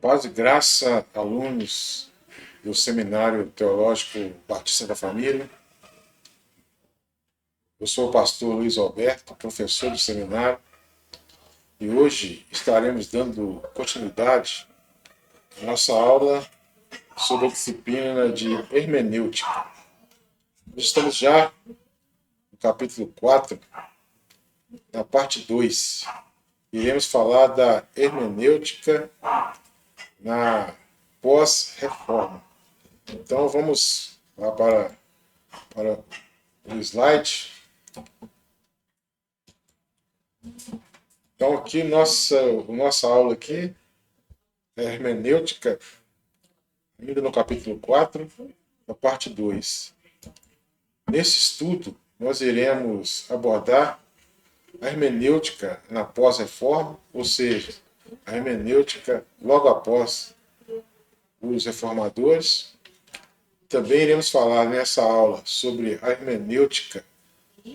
Paz e graça, alunos do Seminário Teológico Batista da Família. Eu sou o pastor Luiz Alberto, professor do seminário, e hoje estaremos dando continuidade à nossa aula sobre a disciplina de hermenêutica. Nós estamos já no capítulo 4, na parte 2. Iremos falar da hermenêutica na pós-reforma. Então vamos lá para o slide. Então aqui nossa aula aqui é hermenêutica, ainda no capítulo 4, na parte 2. Nesse estudo, nós iremos abordar a hermenêutica na pós-reforma, ou seja, a hermenêutica logo após os reformadores. Também iremos falar nessa aula sobre a hermenêutica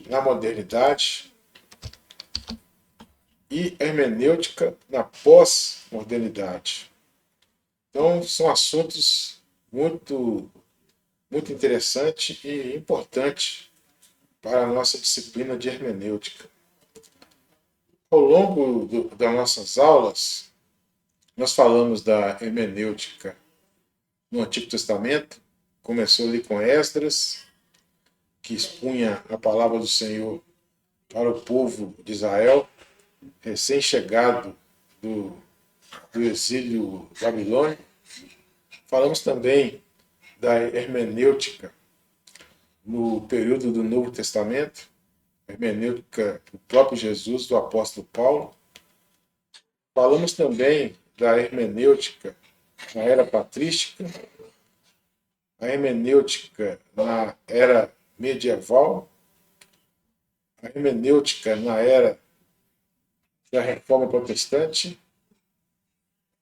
na modernidade e hermenêutica na pós-modernidade. Então, são assuntos muito interessantes e importantes para a nossa disciplina de hermenêutica. Ao longo das nossas aulas, nós falamos da hermenêutica no Antigo Testamento. Começou ali com Esdras, que expunha a palavra do Senhor para o povo de Israel, recém-chegado do exílio babilônico. Falamos também da hermenêutica no período do Novo Testamento, hermenêutica do próprio Jesus, do apóstolo Paulo. Falamos também da hermenêutica na era patrística, a hermenêutica na era medieval, a hermenêutica na era da Reforma Protestante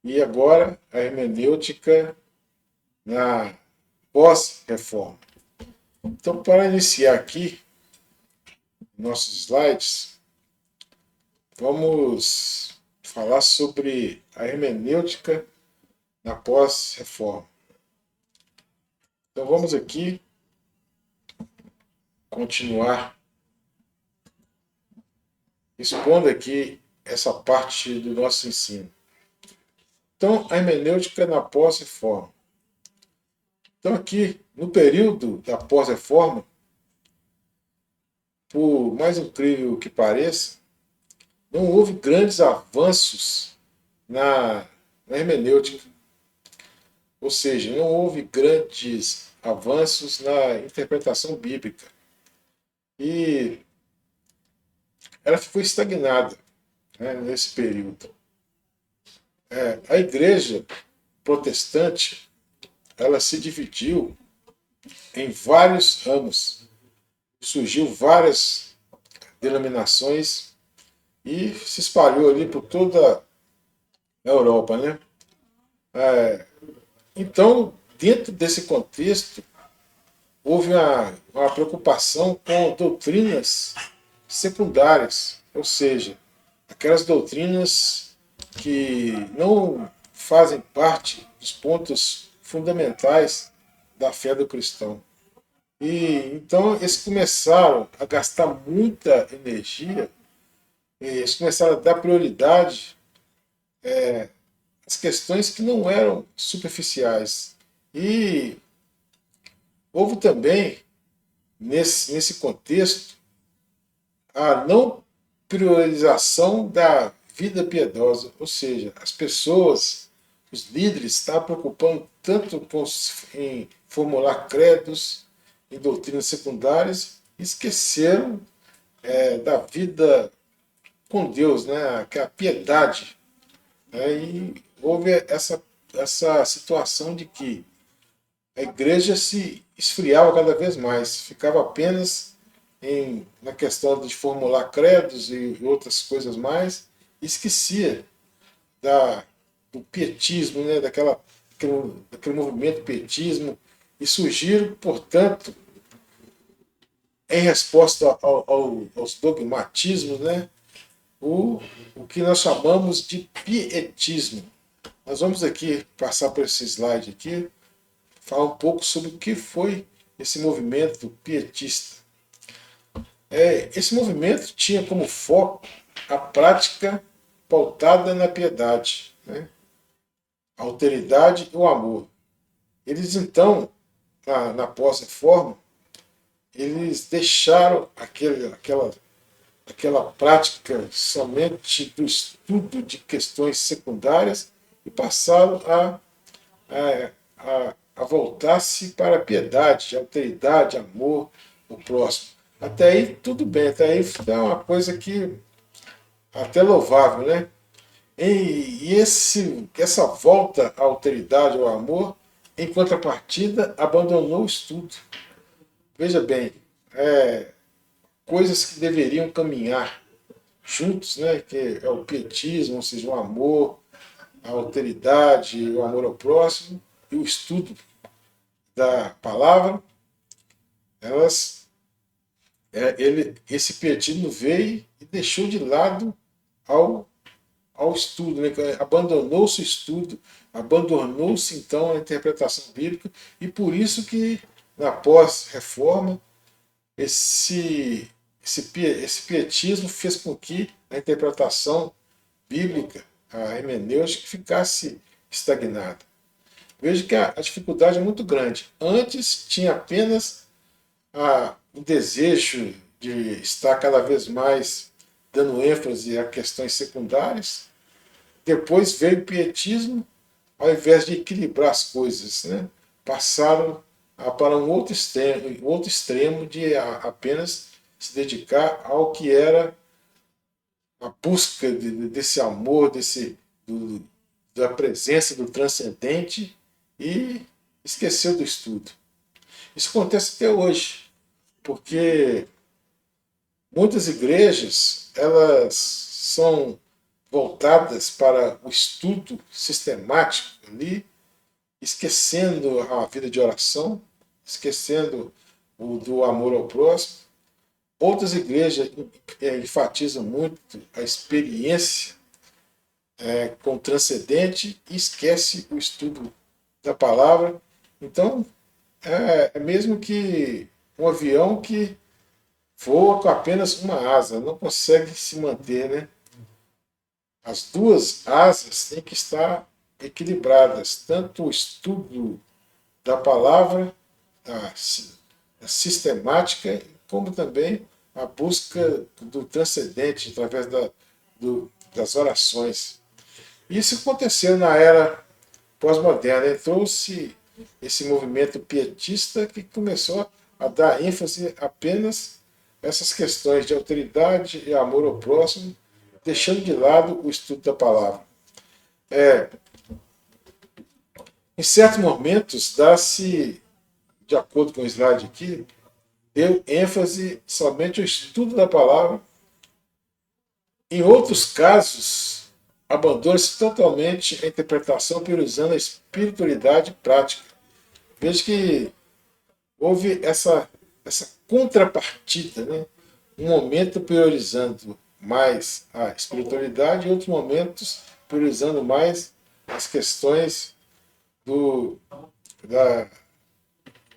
e agora a hermenêutica na pós-reforma. Então, para iniciar aqui nossos slides, vamos falar sobre a hermenêutica na pós-reforma. Então, vamos aqui continuar expondo aqui essa parte do nosso ensino. Então, a hermenêutica na pós-reforma. Então, aqui, no período da pós-reforma, por mais incrível que pareça, não houve grandes avanços na hermenêutica. Ou seja, não houve grandes avanços na interpretação bíblica. E ela ficou estagnada, né, nesse período. A igreja protestante, ela se dividiu em vários ramos. Surgiu várias denominações e se espalhou ali por toda a Europa, né? Então, dentro desse contexto, houve uma preocupação com doutrinas secundárias, ou seja, aquelas doutrinas que não fazem parte dos pontos fundamentais da fé do cristão. E então eles começaram a gastar muita energia, eles começaram a dar prioridade às questões que não eram superficiais. E houve também, nesse contexto, a não priorização da vida piedosa, ou seja, as pessoas, os líderes, estavam preocupando tanto em formular credos, em doutrinas secundárias, esqueceram da vida com Deus, né? Que é a piedade. Né? E houve essa situação de que a igreja se esfriava cada vez mais, ficava apenas na questão de formular credos e outras coisas mais, e esquecia do pietismo, né? daquele movimento pietismo, e surgiram, portanto, em resposta aos dogmatismos, né, o que nós chamamos de pietismo. nós vamos aqui passar por esse slide aqui, falar um pouco sobre o que foi esse movimento pietista. Esse movimento tinha como foco a prática pautada na piedade, né? A alteridade e o amor. Eles então, na pós-reforma, eles deixaram aquela prática somente do estudo de questões secundárias e passaram a voltar-se para a piedade, a alteridade, amor, o próximo. Até aí tudo bem, até aí é uma coisa que até louvável, né? E essa volta à alteridade, ao amor, em contrapartida, abandonou o estudo. Veja bem, coisas que deveriam caminhar juntos, né? Que é o pietismo, ou seja, o amor, a alteridade, o amor ao próximo e o estudo da palavra, esse pietismo veio e deixou de lado ao estudo, né? Abandonou-se o estudo, abandonou-se então a interpretação bíblica, e por isso que na pós-reforma esse pietismo fez com que a interpretação bíblica, a hermenêutica, ficasse estagnada. Veja que a dificuldade é muito grande. Antes tinha apenas o desejo de estar cada vez mais dando ênfase a questões secundárias. Depois veio o pietismo, ao invés de equilibrar as coisas, né? Passaram para um outro extremo de apenas se dedicar ao que era a busca desse amor, da presença do transcendente, e esqueceu do estudo. Isso acontece até hoje, porque muitas igrejas elas são voltadas para o estudo sistemático ali, esquecendo a vida de oração, esquecendo do amor ao próximo. Outras igrejas enfatizam muito a experiência com o transcendente e esquece o estudo da palavra. Então, é mesmo que um avião que voa com apenas uma asa, não consegue se manter, né? As duas asas têm que estar equilibradas, tanto o estudo da palavra, a sistemática, como também a busca do transcendente através das orações. Isso aconteceu na era pós-moderna. Trouxe esse movimento pietista que começou a dar ênfase apenas a essas questões de autoridade e amor ao próximo, deixando de lado o estudo da palavra. Em certos momentos, dá-se, de acordo com o slide aqui, deu ênfase somente ao estudo da palavra. Em outros casos, abandona-se totalmente a interpretação, priorizando a espiritualidade prática. Veja que houve essa contrapartida, né? Um momento priorizando mais a espiritualidade e outros momentos priorizando mais as questões do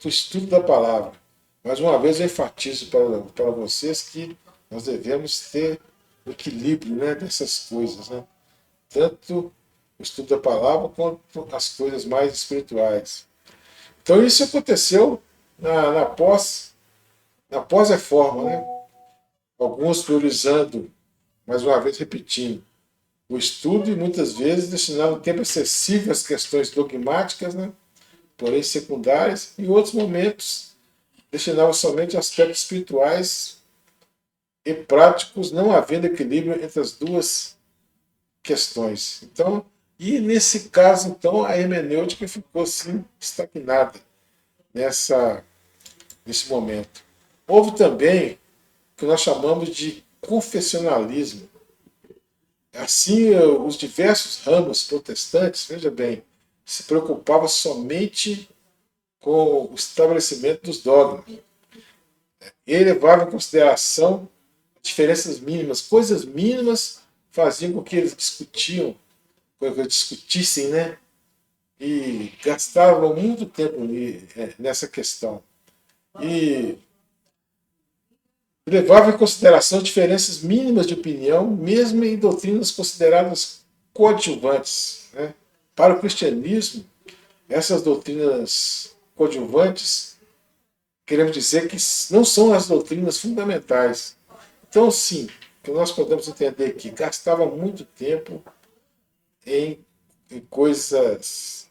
estudo da palavra. Mais uma vez eu enfatizo para vocês que nós devemos ter o equilíbrio, né, dessas coisas, né? Tanto o estudo da palavra quanto as coisas mais espirituais. Então isso aconteceu na pós-reforma, né? Alguns priorizando, mais uma vez repetindo, o estudo e muitas vezes destinando tempo excessivo às questões dogmáticas, né? Porém secundárias, e em outros momentos destinavam somente a aspectos espirituais e práticos, não havendo equilíbrio entre as duas questões. Então, e nesse caso, então, a hermenêutica ficou assim estagnada nesse momento. Houve também o que nós chamamos de confessionalismo. Assim, os diversos ramos protestantes, veja bem, se preocupavam somente com o estabelecimento dos dogmas. E levavam em consideração diferenças mínimas, coisas mínimas faziam com que eles discutiam discutissem, né? E gastavam muito tempo nessa questão. E levava em consideração diferenças mínimas de opinião, mesmo em doutrinas consideradas coadjuvantes. Né? Para o cristianismo, essas doutrinas coadjuvantes, queremos dizer que não são as doutrinas fundamentais. Então, sim, que nós podemos entender que gastava muito tempo em coisas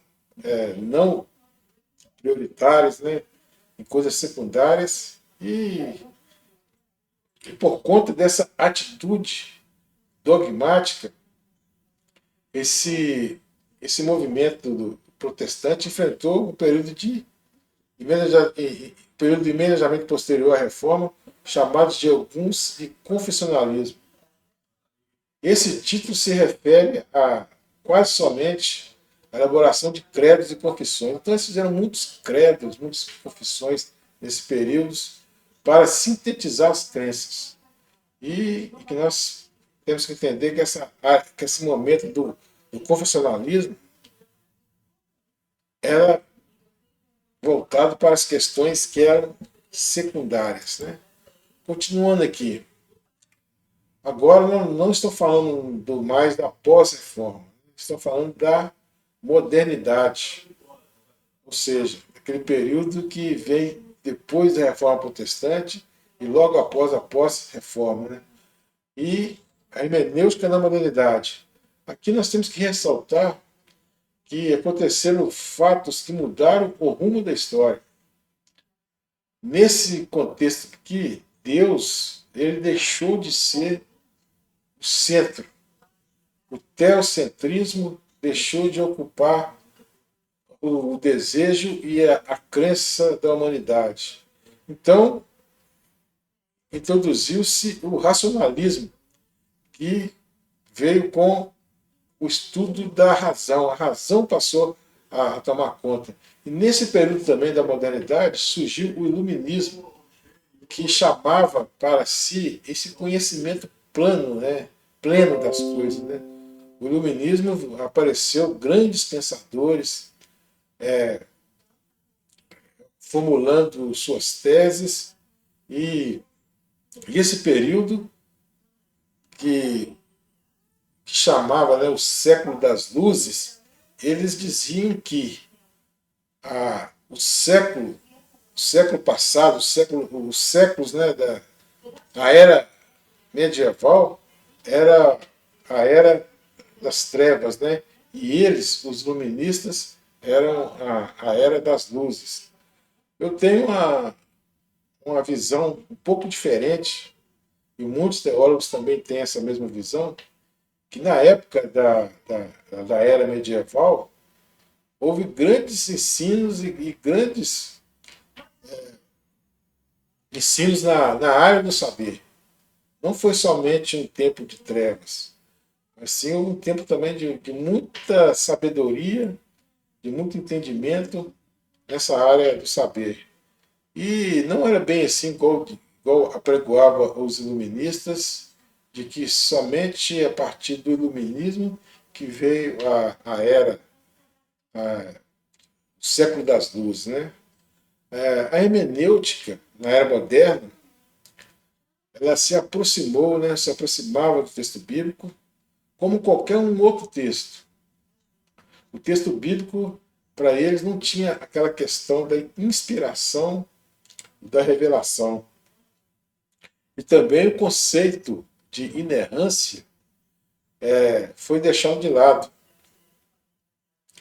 não prioritárias, né? Em coisas secundárias, e por conta dessa atitude dogmática, esse movimento do protestante enfrentou um período imediatamente posterior à reforma, chamados de alguns de confessionalismo. Esse título se refere a quase somente a elaboração de credos e confissões. Então eles fizeram muitos credos, muitas confissões nesse período para sintetizar as crenças. E que nós temos que entender que esse momento do confessionalismo era voltado para as questões que eram secundárias. Né? Continuando aqui. Agora não estou falando mais da pós-reforma, estou falando da modernidade, ou seja, aquele período que vem depois da reforma protestante e logo após a pós-reforma. Né? E a hermenêutica na modernidade. Aqui nós temos que ressaltar que aconteceram fatos que mudaram o rumo da história. Nesse contexto aqui, Deus ele deixou de ser o centro. O teocentrismo deixou de ocupar o desejo e a crença da humanidade. Então, introduziu-se o racionalismo, que veio com o estudo da razão. A razão passou a tomar conta. E nesse período também da modernidade surgiu o iluminismo, que chamava para si esse conhecimento plano, né? Pleno das coisas. Né? O iluminismo apareceu grandes pensadores formulando suas teses, e esse período que chamava, né, o século das luzes, eles diziam que o século passado, os séculos, né, a era medieval, era a era das trevas, né? E eles, os iluministas, eram a era das luzes. Eu tenho uma visão um pouco diferente, e muitos teólogos também têm essa mesma visão, que na época da era medieval, houve grandes ensinos e grandes ensinos na área do saber. Não foi somente um tempo de trevas, mas sim um tempo também de muita sabedoria, de muito entendimento nessa área do saber. E não era bem assim igual apregoava os iluministas, de que somente a partir do iluminismo que veio a era, o século das luzes. Né? A hermenêutica, na era moderna, ela se aproximou, né, se aproximava do texto bíblico como qualquer um outro texto. O texto bíblico, para eles, não tinha aquela questão da inspiração, da revelação. E também o conceito de inerrância foi deixado de lado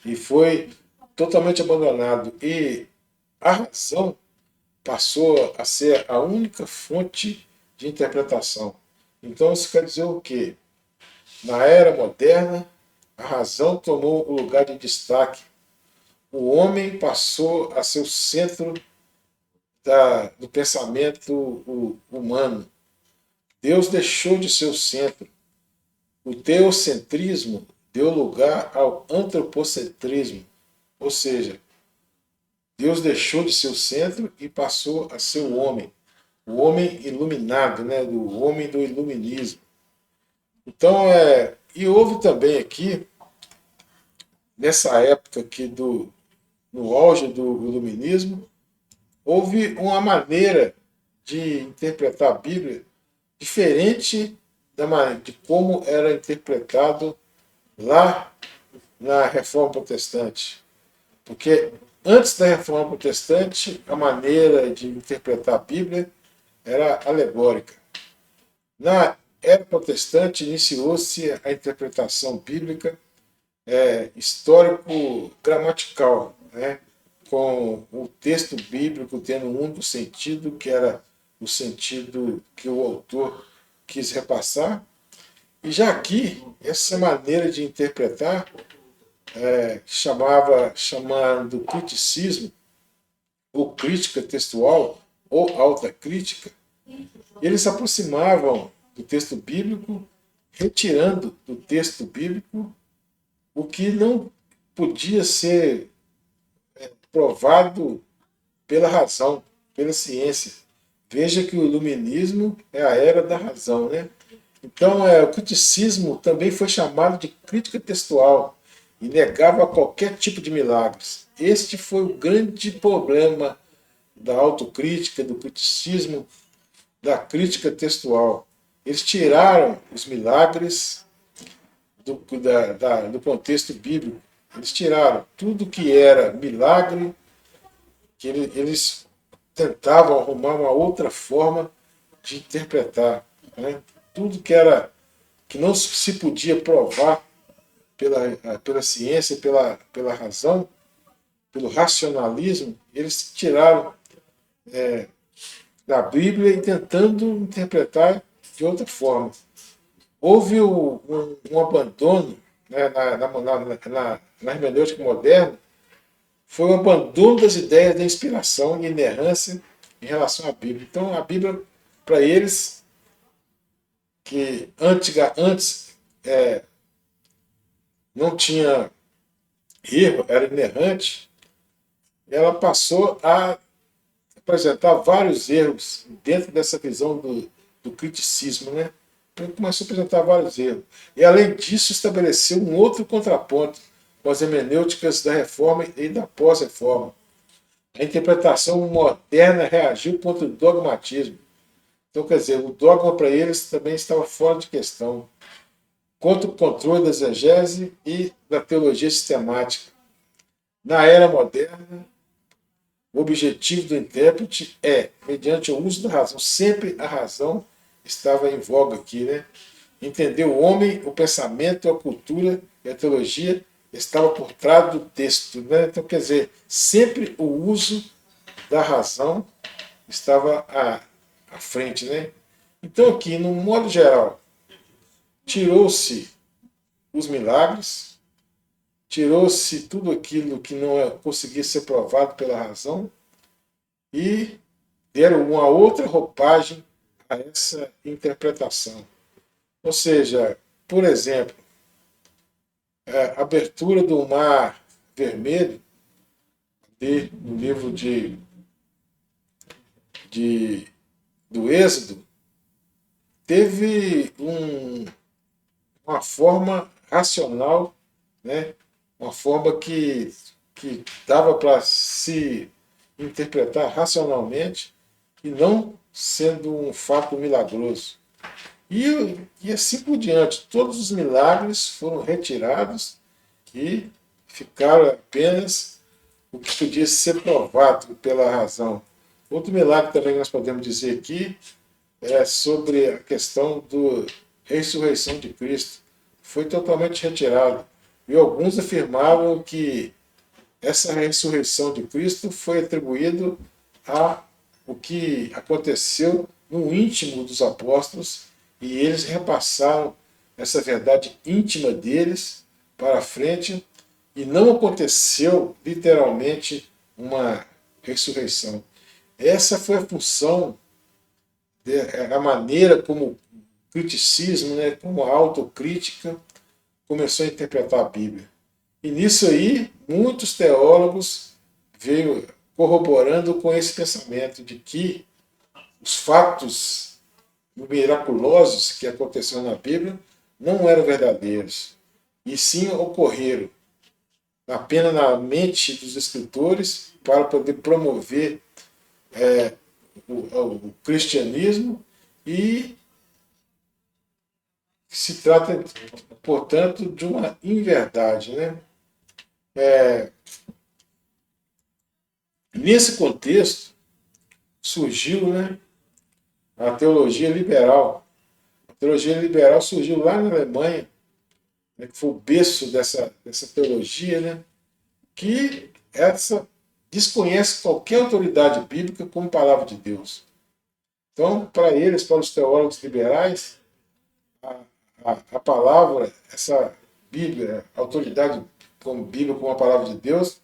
e foi totalmente abandonado. E a razão passou a ser a única fonte de interpretação. Então isso quer dizer o quê? Na era moderna, a razão tomou o lugar de destaque. O homem passou a ser o centro do pensamento humano. Deus deixou de ser o centro. O teocentrismo deu lugar ao antropocentrismo, ou seja, Deus deixou de ser o centro e passou a ser o homem iluminado, né, do homem do iluminismo. Então, e houve também aqui nessa época aqui no auge do iluminismo, houve uma maneira de interpretar a Bíblia diferente de como era interpretado lá na Reforma Protestante. Porque antes da Reforma Protestante, a maneira de interpretar a Bíblia era alegórica. Na era protestante, iniciou-se a interpretação bíblica histórico-gramatical, né? Com o texto bíblico tendo um único sentido, que era o sentido que o autor quis repassar. E já aqui, essa maneira de interpretar, chamando criticismo, ou crítica textual, ou alta crítica, eles se aproximavam do texto bíblico, retirando do texto bíblico o que não podia ser provado pela razão, pela ciência. Veja que o iluminismo é a era da razão, né? Então, o criticismo também foi chamado de crítica textual e negava qualquer tipo de milagres. Este foi o grande problema da autocrítica, do criticismo, da crítica textual. Eles tiraram os milagres do contexto bíblico. Eles tiraram tudo que era milagre, que eles tentavam arrumar uma outra forma de interpretar, né? Tudo que não se podia provar pela ciência, pela razão, pelo racionalismo, eles tiraram da Bíblia e tentando interpretar de outra forma. Houve um abandono, né, na hermenêutica moderna, foi o abandono das ideias da inspiração e inerrância em relação à Bíblia. Então, a Bíblia, para eles, que antes não tinha erro, era inerrante, ela passou a apresentar vários erros dentro dessa visão do criticismo, né? Então, começou a apresentar vários erros. E, além disso, estabeleceu um outro contraponto com as hermenêuticas da Reforma e da pós-Reforma. A interpretação moderna reagiu contra o dogmatismo. Então, quer dizer, o dogma para eles também estava fora de questão. Contra o controle da exegese e da teologia sistemática. Na era moderna, o objetivo do intérprete mediante o uso da razão, sempre a razão estava em voga aqui, né? Entender o homem, o pensamento, a cultura e a teologia estava por trás do texto, né? Então, quer dizer, sempre o uso da razão estava à frente, né? Então, aqui, no modo geral, tirou-se os milagres, tirou-se tudo aquilo que não conseguia ser provado pela razão e deram uma outra roupagem a essa interpretação. Ou seja, por exemplo, a abertura do Mar Vermelho, no livro do Êxodo, teve uma forma racional, né? Uma forma que dava para se interpretar racionalmente e não sendo um fato milagroso. E assim por diante, todos os milagres foram retirados e ficaram apenas o que podia ser provado pela razão. Outro milagre também que nós podemos dizer aqui é sobre a questão da ressurreição de Cristo. Foi totalmente retirado. E alguns afirmavam que essa ressurreição de Cristo foi atribuído a o que aconteceu no íntimo dos apóstolos e eles repassaram essa verdade íntima deles para frente e não aconteceu literalmente uma ressurreição. Essa foi a função, a maneira como o criticismo, né, como a autocrítica começou a interpretar a Bíblia. E nisso aí, muitos teólogos veio corroborando com esse pensamento de que os fatos miraculosos que aconteceram na Bíblia não eram verdadeiros, e sim ocorreram. apenas na mente dos escritores para poder promover o cristianismo e se trata, portanto, de uma inverdade, né? Nesse contexto surgiu, né, a teologia liberal. A teologia liberal surgiu lá na Alemanha, né, que foi o berço dessa teologia, né, que essa desconhece qualquer autoridade bíblica como palavra de Deus. Então, para eles, para os teólogos liberais, a, a palavra, essa Bíblia, a autoridade como Bíblia, como a palavra de Deus,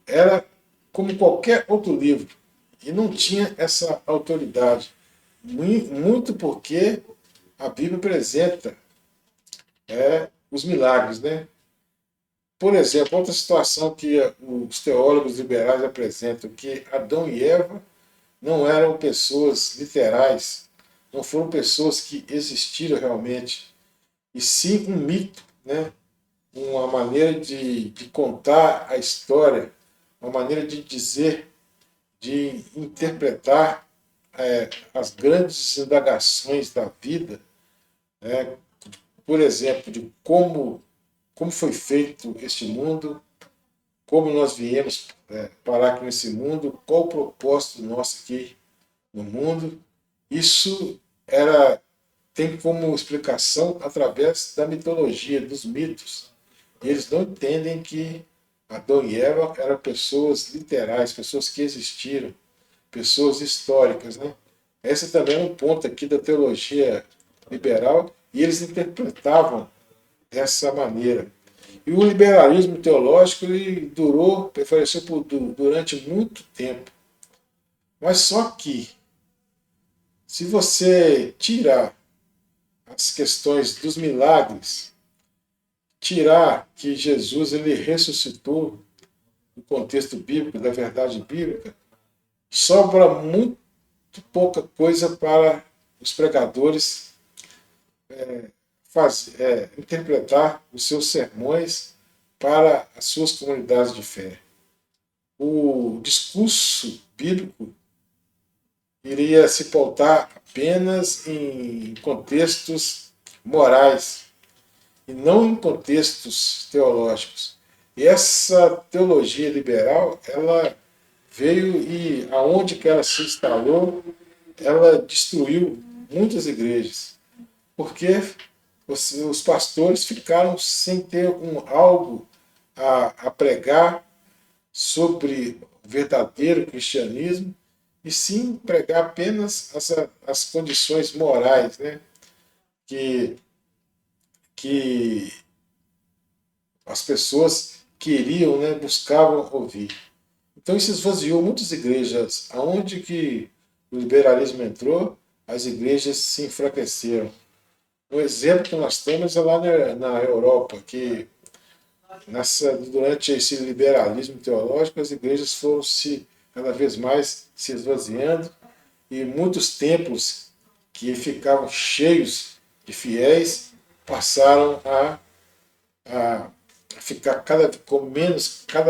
era como qualquer outro livro e não tinha essa autoridade. Muito porque a Bíblia apresenta os milagres, né? Por exemplo, outra situação que os teólogos liberais apresentam, que Adão e Eva não eram pessoas literais, não foram pessoas que existiram realmente, e sim um mito, né? Uma maneira de contar a história, uma maneira de dizer, de interpretar as grandes indagações da vida, né? Por exemplo, de como foi feito este mundo, como nós viemos parar aqui nesse mundo, qual o propósito nosso aqui no mundo. Isso tem como explicação através da mitologia, dos mitos. E eles não entendem que Adão e Eva eram pessoas literais, pessoas que existiram, pessoas históricas, né? Esse também é um ponto aqui da teologia liberal, e eles interpretavam dessa maneira. E o liberalismo teológico ele prevaleceu durante muito tempo. Mas só que, se você tirar as questões dos milagres, tirar que Jesus ele ressuscitou no contexto bíblico, da verdade bíblica, sobra muito pouca coisa para os pregadores interpretar os seus sermões para as suas comunidades de fé. O discurso bíblico iria se pautar apenas em contextos morais e não em contextos teológicos. E essa teologia liberal, ela veio e aonde que ela se instalou, ela destruiu muitas igrejas, porque os pastores ficaram sem ter algo a pregar sobre o verdadeiro cristianismo, e sim pregar apenas as condições morais, né, que, que as pessoas queriam, né, buscavam ouvir. Então isso esvaziou muitas igrejas. Aonde que o liberalismo entrou, as igrejas se enfraqueceram. Um exemplo que nós temos é lá na Europa, que durante esse liberalismo teológico, as igrejas foram cada vez mais se esvaziando, e muitos templos que ficavam cheios de fiéis passaram a ficar cada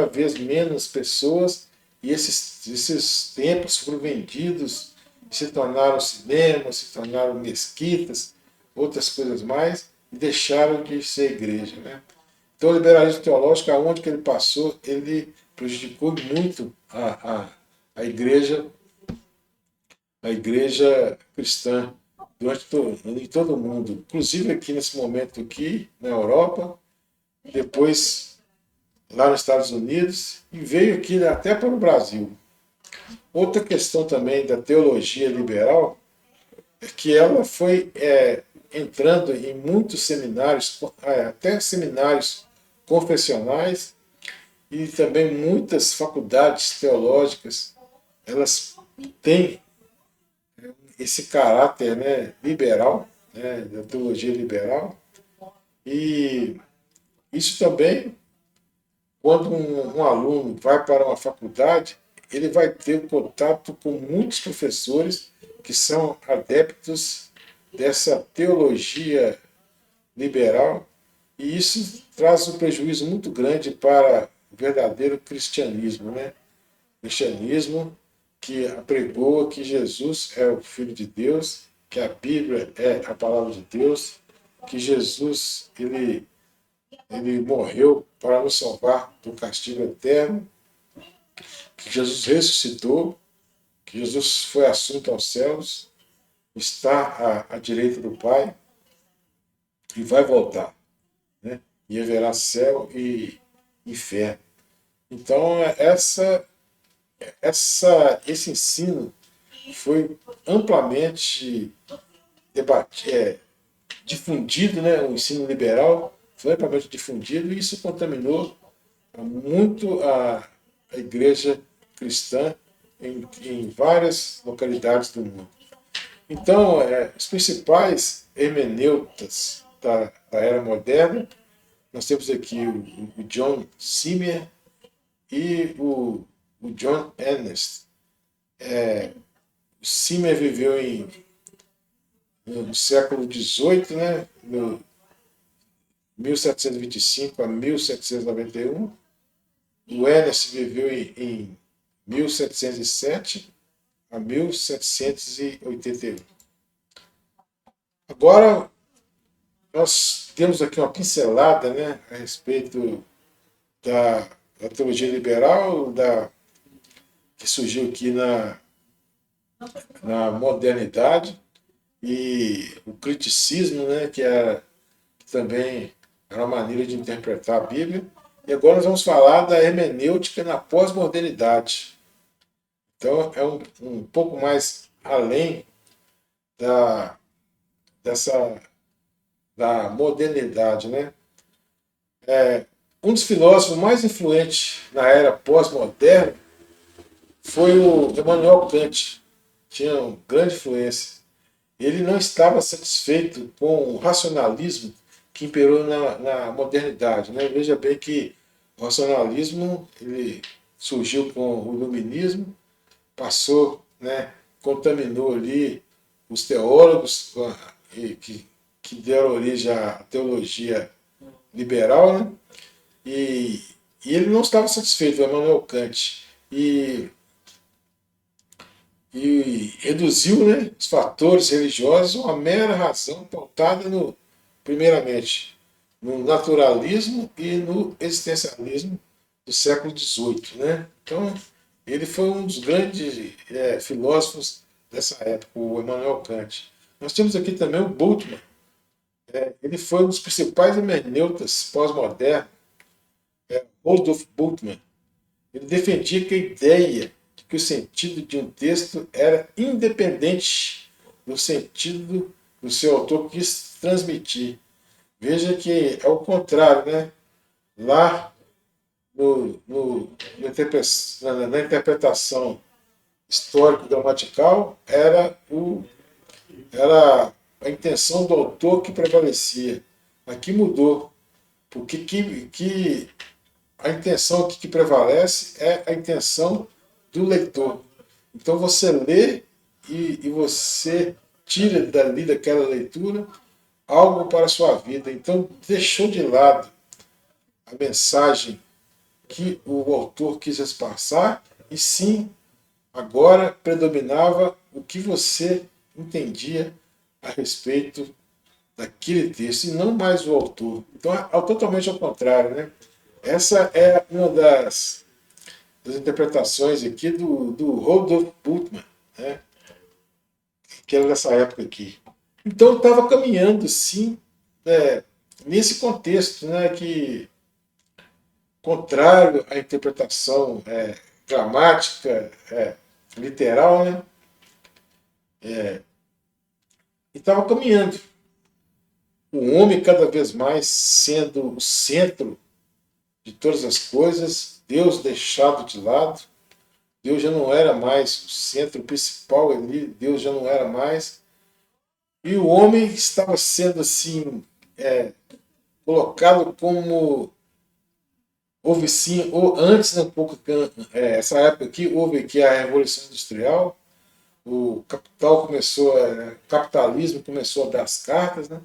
vez menos pessoas, e esses templos foram vendidos, se tornaram cinemas, se tornaram mesquitas, outras coisas mais, e deixaram de ser igreja, né? Então, o liberalismo teológico, aonde que ele passou, ele prejudicou muito a igreja cristã em todo o mundo, inclusive aqui nesse momento aqui na Europa, depois lá nos Estados Unidos, e veio aqui até para o Brasil. Outra questão também da teologia liberal é que ela foi entrando em muitos seminários, até seminários confessionais, e também muitas faculdades teológicas, elas têm esse caráter, né, liberal, né, da teologia liberal, e isso também, quando um aluno vai para uma faculdade, ele vai ter contato com muitos professores que são adeptos dessa teologia liberal, E isso traz um prejuízo muito grande para o verdadeiro cristianismo, né? Cristianismo que apregoa que Jesus é o Filho de Deus, que a Bíblia é a palavra de Deus, que Jesus ele morreu para nos salvar do castigo eterno, que Jesus ressuscitou, que Jesus foi assunto aos céus, está à direita do Pai e vai voltar, né? E haverá céu e inferno. Então, esse ensino foi amplamente difundido, né? O ensino liberal foi amplamente difundido e isso contaminou muito a igreja cristã em várias localidades do mundo. Então, os principais hermeneutas da era moderna, nós temos aqui o John Simer e o John Ernest. O Simer viveu no século XVIII, né, no 1725 a 1791. O Ernest viveu em 1707 a 1781. Agora, nós temos aqui uma pincelada, né, a respeito da teologia liberal, que surgiu aqui na modernidade, e o criticismo, né, que também era uma maneira de interpretar a Bíblia. E agora nós vamos falar da hermenêutica na pós-modernidade. Então, é um pouco mais além da, da modernidade, né? Um dos filósofos mais influentes na era pós-moderna foi o Immanuel Kant. Tinha uma grande influência. Ele não estava satisfeito com o racionalismo que imperou na modernidade, né? Veja bem que o racionalismo ele surgiu com o iluminismo, passou, né, contaminou ali os teólogos que deram origem à teologia liberal, né? E, e ele não estava satisfeito, o Immanuel Kant, e reduziu, né, os fatores religiosos a uma mera razão pautada primeiramente, no naturalismo e no existencialismo do século XVIII. Né? Então, ele foi um dos grandes filósofos dessa época, o Immanuel Kant. Nós temos aqui também o Bultmann. Ele foi um dos principais hermeneutas pós-modernos, Rudolf Bultmann. Ele defendia que a ideia de que o sentido de um texto era independente do sentido que o seu autor quis transmitir. Veja que é o contrário, né? Lá na interpretação histórico-gramatical era a intenção do autor que prevalecia. Aqui mudou, porque a intenção aqui que prevalece é a intenção do leitor. Então você lê e você tira dali daquela leitura algo para a sua vida. Então deixou de lado a mensagem que o autor quis passar e sim, agora predominava o que você entendia a respeito daquele texto e não mais o autor. Então é totalmente ao contrário, né? Essa é uma das interpretações aqui do Rudolf Bultmann, né? Que era dessa época aqui. Então estava caminhando, sim, nesse contexto, né, que, contrário à interpretação gramática, literal, né, e estava caminhando. O homem cada vez mais sendo o centro de todas as coisas, Deus deixado de lado, Deus já não era mais o centro principal ali, Deus já não era mais, e o homem estava sendo assim, colocado como, houve sim, ou antes, um pouco, essa época aqui, houve aqui a Revolução Industrial, o capitalismo começou a dar as cartas, né?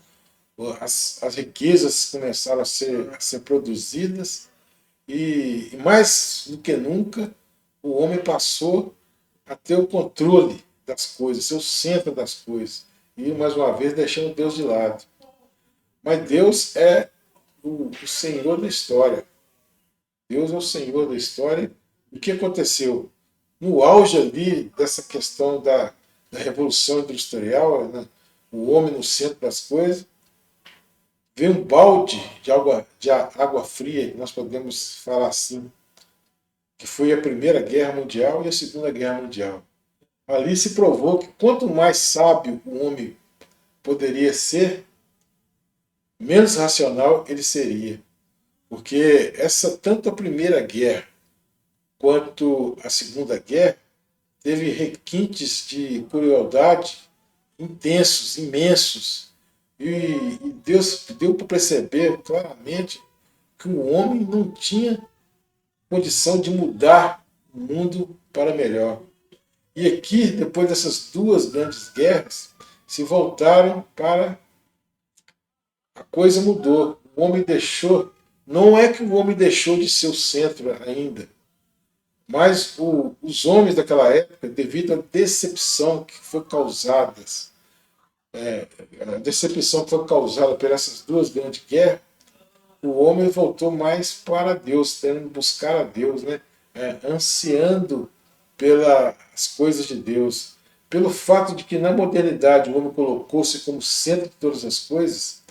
as riquezas começaram a ser produzidas, e mais do que nunca o homem passou a ter o controle das coisas, ser o centro das coisas, e mais uma vez deixando Deus de lado. Mas Deus é o Senhor da história. Deus é o Senhor da história. O que aconteceu? No auge ali dessa questão da Revolução Industrial, né? O homem no centro das coisas, veio um balde de água fria, que nós podemos falar assim, que foi a Primeira Guerra Mundial e a Segunda Guerra Mundial. Ali se provou que quanto mais sábio o homem poderia ser, menos racional ele seria. Porque tanto a Primeira Guerra quanto a Segunda Guerra teve requintes de crueldade intensos, imensos. E Deus deu para perceber claramente que o homem não tinha condição de mudar o mundo para melhor. E aqui, depois dessas duas grandes guerras, se voltaram para a coisa mudou. O homem deixou, não é que o homem deixou de ser o centro ainda, mas os homens daquela época, devido à decepção que foi causada, a decepção que foi causada por essas duas grandes guerras, o homem voltou mais para Deus, tendo buscar a Deus, né? Ansiando pelas coisas de Deus. Pelo fato de que na modernidade o homem colocou-se como centro de todas as coisas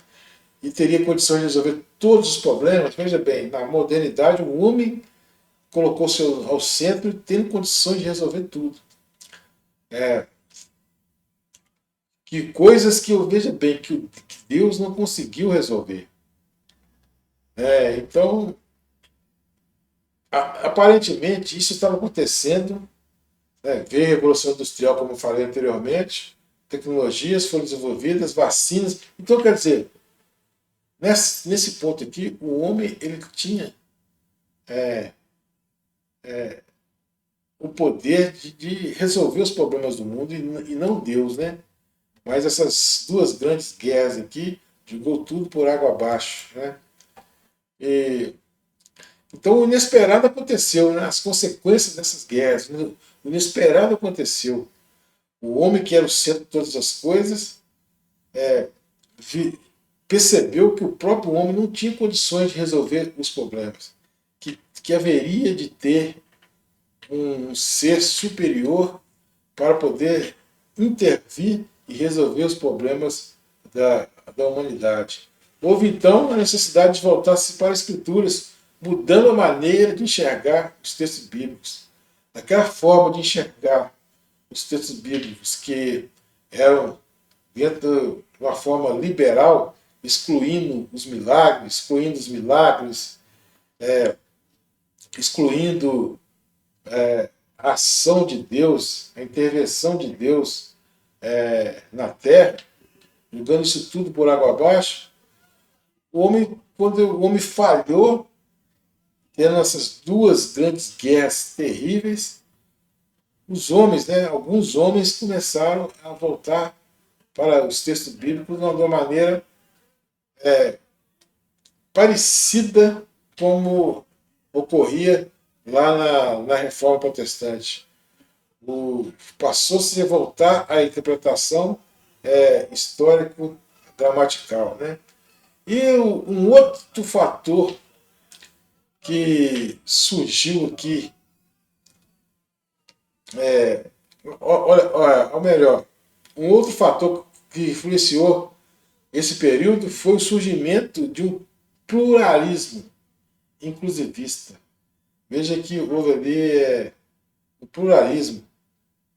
e teria condições de resolver todos os problemas. Veja bem, na modernidade o homem colocou-se ao centro e tendo condições de resolver tudo. Que coisas que eu veja bem que Deus não conseguiu resolver. Então, aparentemente, isso estava acontecendo. Veio a Revolução Industrial, como eu falei anteriormente, tecnologias foram desenvolvidas, vacinas. Então, quer dizer, nesse ponto aqui, o homem ele tinha o poder de resolver os problemas do mundo e não Deus, né? Mas essas duas grandes guerras aqui jogou tudo por água abaixo, né? Então o inesperado aconteceu, né? As consequências dessas guerras, o inesperado aconteceu. O homem que era o centro de todas as coisas percebeu que o próprio homem não tinha condições de resolver os problemas, que haveria de ter um ser superior para poder intervir e resolver os problemas da humanidade. Houve então a necessidade de voltar-se para as Escrituras, mudando a maneira de enxergar os textos bíblicos. Daquela forma de enxergar os textos bíblicos que eram dentro de uma forma liberal, excluindo os milagres, excluindo a ação de Deus, a intervenção de Deus na terra, jogando isso tudo por água abaixo. Quando o homem falhou, tendo essas duas grandes guerras terríveis, os homens, alguns homens começaram a voltar para os textos bíblicos de uma maneira parecida como ocorria lá na Reforma Protestante. Passou-se a voltar à interpretação histórico-gramatical. Né? E um outro fator que surgiu aqui, ou melhor, um outro fator que influenciou esse período foi o surgimento de um pluralismo inclusivista. Veja que houve ali o pluralismo.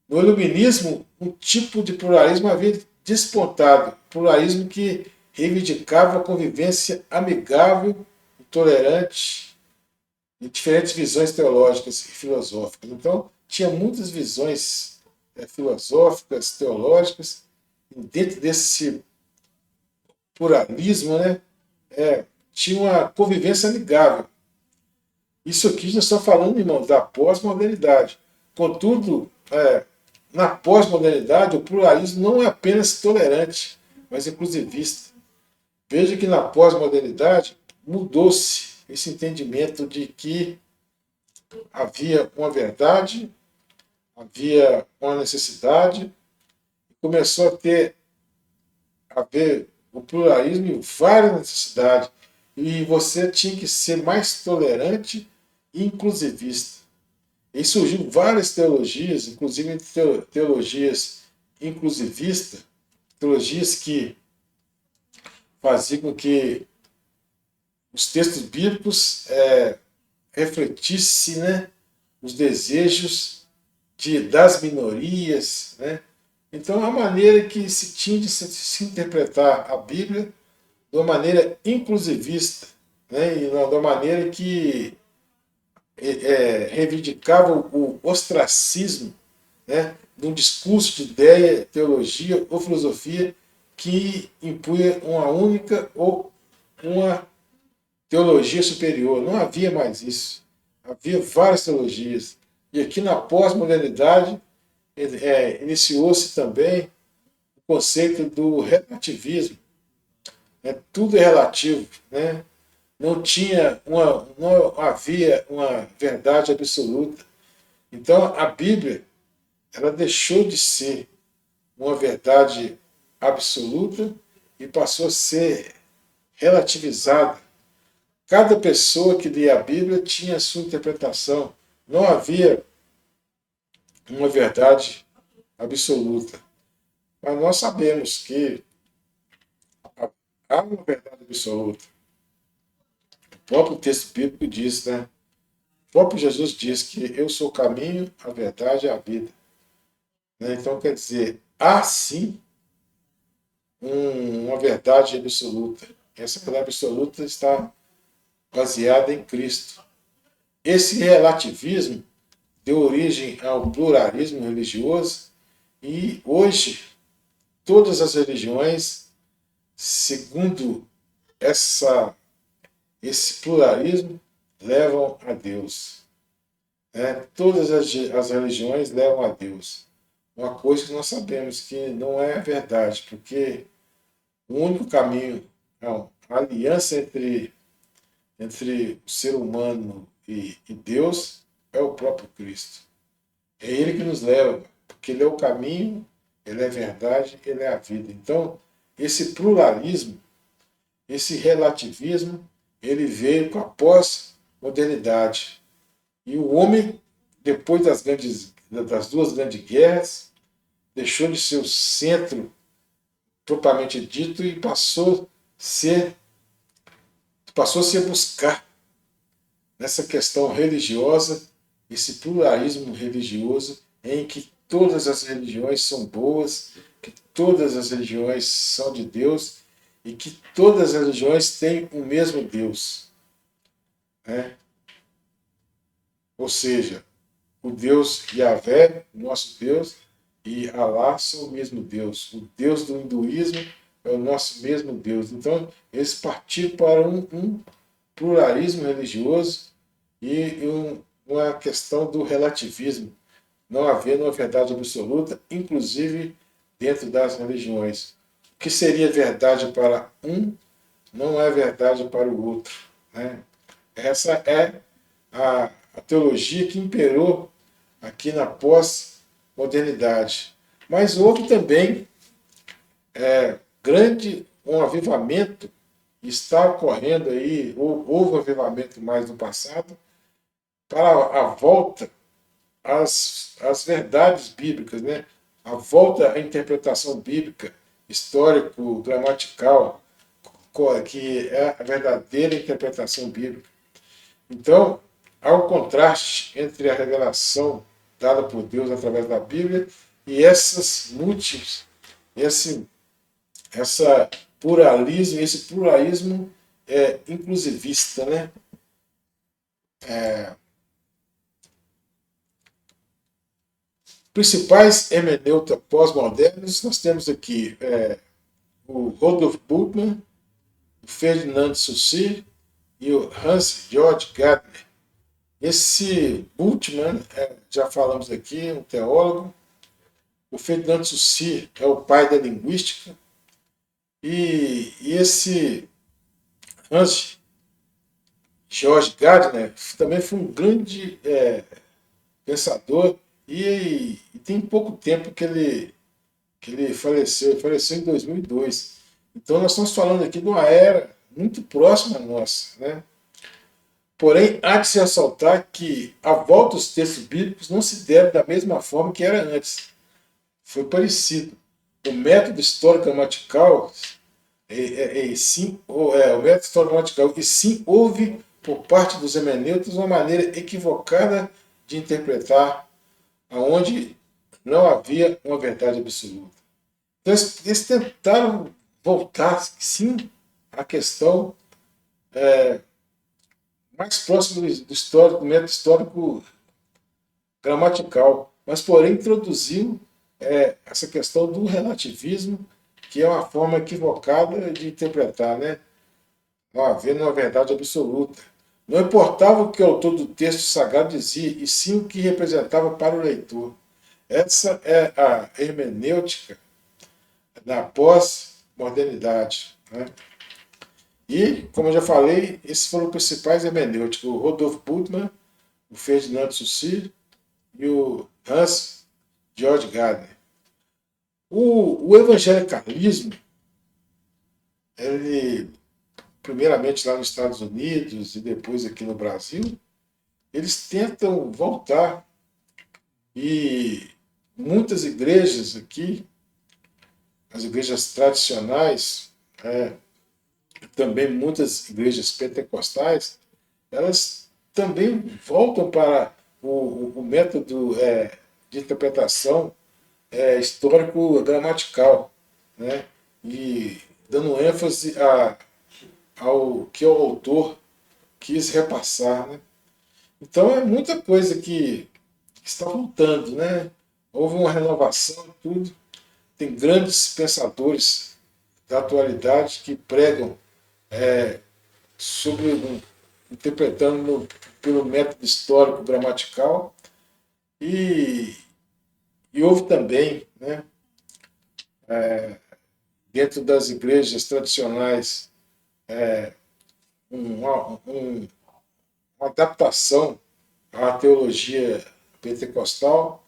No iluminismo, um tipo de pluralismo havia despontado, pluralismo que reivindicava a convivência amigável e tolerante de diferentes visões teológicas e filosóficas. Então, tinha muitas visões filosóficas, teológicas, e dentro desse pluralismo, tinha uma convivência amigável. Isso aqui nós estamos falando, irmãos, da pós-modernidade. Contudo, na pós-modernidade, o pluralismo não é apenas tolerante, mas inclusivista. Veja que na pós-modernidade mudou-se esse entendimento de que havia uma verdade, havia uma necessidade, começou a ver o pluralismo e várias necessidades. E você tinha que ser mais tolerante e inclusivista. E surgiram várias teologias, inclusive teologias inclusivistas, teologias que faziam com que os textos bíblicos refletissem, né, os desejos das minorias. Né? Então, a maneira que se tinha de se interpretar a Bíblia de uma maneira inclusivista, né? E de uma maneira que reivindicava o ostracismo, né? De um discurso de ideia, teologia ou filosofia que impunha uma única ou uma teologia superior. Não havia mais isso. Havia várias teologias. E aqui na pós-modernidade iniciou-se também o conceito do relativismo. Né? Tudo é relativo. Né? Não havia uma verdade absoluta. Então a Bíblia ela deixou de ser uma verdade absoluta e passou a ser relativizada. Cada pessoa que lia a Bíblia tinha a sua interpretação. Não havia uma verdade absoluta. Mas nós sabemos que há uma verdade absoluta. O próprio texto bíblico diz, né? O próprio Jesus diz que eu sou o caminho, a verdade e a vida. Né? Então, quer dizer, há sim uma verdade absoluta. Essa verdade absoluta está baseada em Cristo. Esse relativismo deu origem ao pluralismo religioso e hoje todas as religiões, segundo esse pluralismo, levam a Deus. Né? Todas as religiões levam a Deus. Uma coisa que nós sabemos que não é verdade, porque o único caminho, não, a aliança entre o ser humano e Deus é o próprio Cristo. É Ele que nos leva, porque Ele é o caminho, Ele é a verdade, Ele é a vida. Então, esse pluralismo, esse relativismo, ele veio com a pós-modernidade. E o homem, depois das duas grandes guerras, deixou de ser o centro propriamente dito e passou-se a buscar nessa questão religiosa, esse pluralismo religioso em que todas as religiões são boas, que todas as religiões são de Deus e que todas as religiões têm o mesmo Deus. Né? Ou seja, o Deus Yahvé, nosso Deus, e Alá são o mesmo Deus. O Deus do hinduísmo é o nosso mesmo Deus. Então, eles partiram para um pluralismo religioso e uma questão do relativismo, não havendo uma verdade absoluta, inclusive dentro das religiões. O que seria verdade para um não é verdade para o outro. Né? Essa é a teologia que imperou aqui na pós-modernidade. Mas houve também um avivamento, está ocorrendo aí, houve um avivamento mais no passado, para a volta às verdades bíblicas, né? A volta à interpretação bíblica, histórico-gramatical, que é a verdadeira interpretação bíblica. Então, há um contraste entre a revelação dada por Deus através da Bíblia e essas múltiplas, esse esse pluralismo inclusivista, né? Principais hermeneutas pós-modernos, nós temos aqui o Rudolf Bultmann, o Ferdinand Saussure e o Hans Georg Gardner. Esse Bultmann, já falamos aqui, um teólogo. O Ferdinand Saussure é o pai da linguística. E esse Hans Georg Gardner também foi um grande pensador e tem pouco tempo que ele faleceu em 2002. Então nós estamos falando aqui de uma era muito próxima à nossa, né? Porém, há de se ressaltar que a volta aos textos bíblicos não se deve da mesma forma que era antes. Foi parecido. O método histórico gramatical o método histórico gramatical e sim houve por parte dos hermeneutas uma maneira equivocada de interpretar, aonde não havia uma verdade absoluta. Então eles tentaram voltar, sim, à questão mais próxima do histórico, do método histórico gramatical, mas porém introduziu essa questão do relativismo, que é uma forma equivocada de interpretar, né? Não havendo uma verdade absoluta. Não importava o que o autor do texto sagrado dizia, e sim o que representava para o leitor. Essa é a hermenêutica da pós-modernidade, né? E, como eu já falei, esses foram os principais hermenêuticos: o Rodolfo Bultmann, o Ferdinand Saussure e o Hans Georg Gardner. O evangelicalismo, ele, primeiramente lá nos Estados Unidos e depois aqui no Brasil, eles tentam voltar e muitas igrejas aqui, as igrejas tradicionais, também muitas igrejas pentecostais, elas também voltam para o método de interpretação histórico-gramatical, né? E dando ênfase ao que o autor quis repassar, né? Então é muita coisa que está voltando, né? Houve uma renovação, tudo. Tem grandes pensadores da atualidade que pregam sobre interpretando pelo método histórico gramatical e, e houve também, né, dentro das igrejas tradicionais uma adaptação à teologia pentecostal,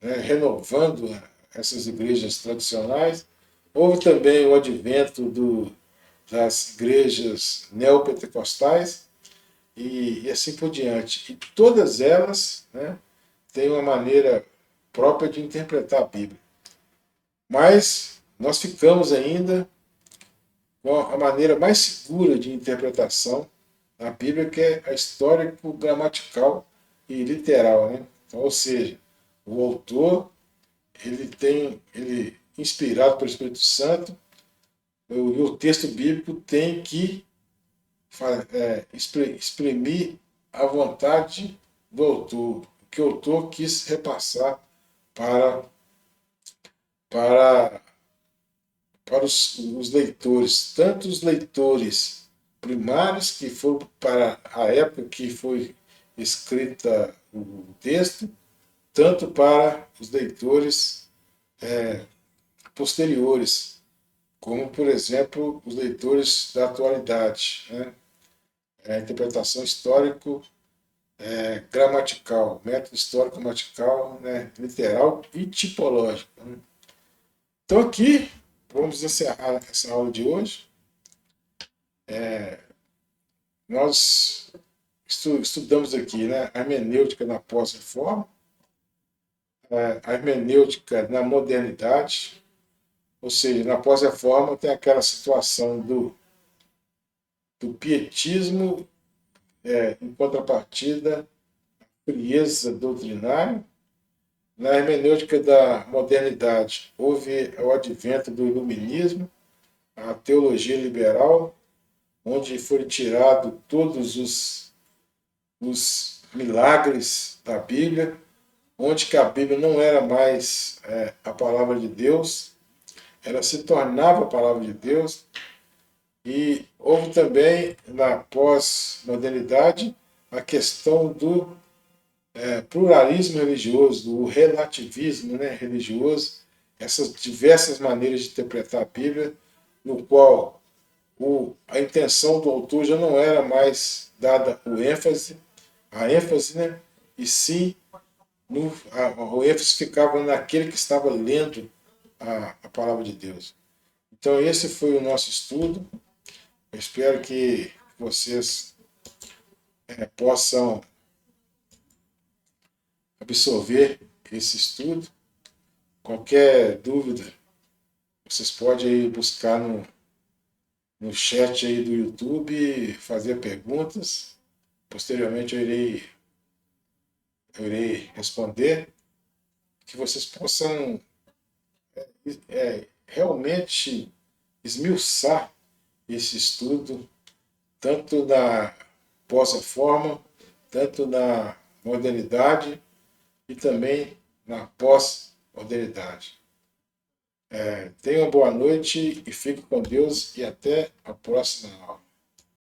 né, renovando essas igrejas tradicionais. Houve também o advento das igrejas neopentecostais e assim por diante. E todas elas, né, têm uma maneira própria de interpretar a Bíblia. Mas nós ficamos ainda com a maneira mais segura de interpretação da Bíblia, que é a histórico-gramatical e literal, né? Então, ou seja, o autor ele inspirado pelo Espírito Santo, o texto bíblico tem que exprimir a vontade do autor, o que o autor quis repassar para, para, para os leitores, tanto os leitores primários, que foram para a época que foi escrita o texto, tanto para os leitores posteriores, como, por exemplo, os leitores da atualidade, né? A interpretação histórico-gramatical, método histórico-gramatical, né? Literal e tipológico, né? Então, aqui, vamos encerrar essa aula de hoje. Nós estudamos aqui, né, a hermenêutica na pós-reforma, a hermenêutica na modernidade, ou seja, na pós-reforma tem aquela situação do pietismo em contrapartida à frieza doutrinária. Na hermenêutica da modernidade, houve o advento do iluminismo, a teologia liberal, onde foram tirados todos os milagres da Bíblia, onde que a Bíblia não era mais a palavra de Deus, ela se tornava a palavra de Deus. E houve também, na pós-modernidade, a questão do pluralismo religioso, do relativismo, né, religioso, essas diversas maneiras de interpretar a Bíblia, no qual a intenção do autor já não era mais dada a ênfase, né? E sim, o ênfase ficava naquele que estava lendo a palavra de Deus. Então esse foi o nosso estudo. Eu espero que vocês possam absorver esse estudo. Qualquer dúvida, vocês podem aí buscar no chat aí do YouTube, fazer perguntas. Posteriormente eu irei responder, que vocês possam realmente esmiuçar esse estudo, tanto na pós-reforma, tanto na modernidade e também na pós-modernidade. Tenha uma boa noite e fique com Deus e até a próxima aula.